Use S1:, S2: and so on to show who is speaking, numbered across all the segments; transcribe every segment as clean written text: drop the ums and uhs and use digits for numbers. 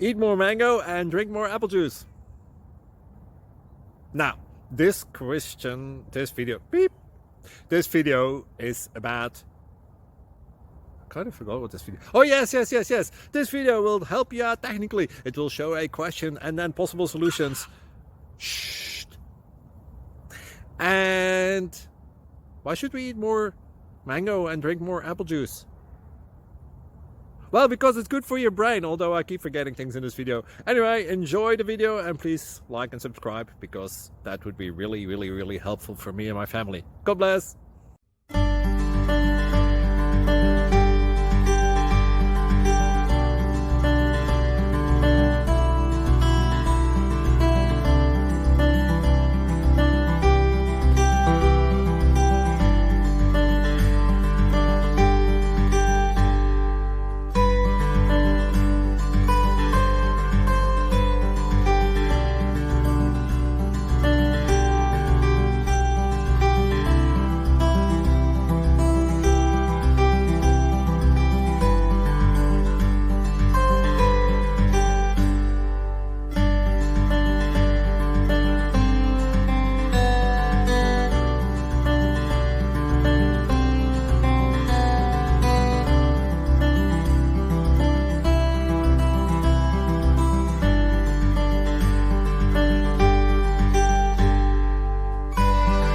S1: Eat more mango and drink more apple juice. Now, this video is about, I kind of forgot what this video. Oh, yes. This video will help you out technically. It will show a question and then possible solutions. Shh. And why should we eat more mango and drink more apple juice? Well, because it's good for your brain, although I keep forgetting things in this video. Anyway, enjoy the video and please like and subscribe, because that would be really helpful for me and my family. God bless!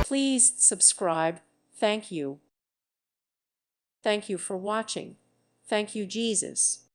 S2: Please subscribe. Thank you. Thank you for watching. Thank you, Jesus.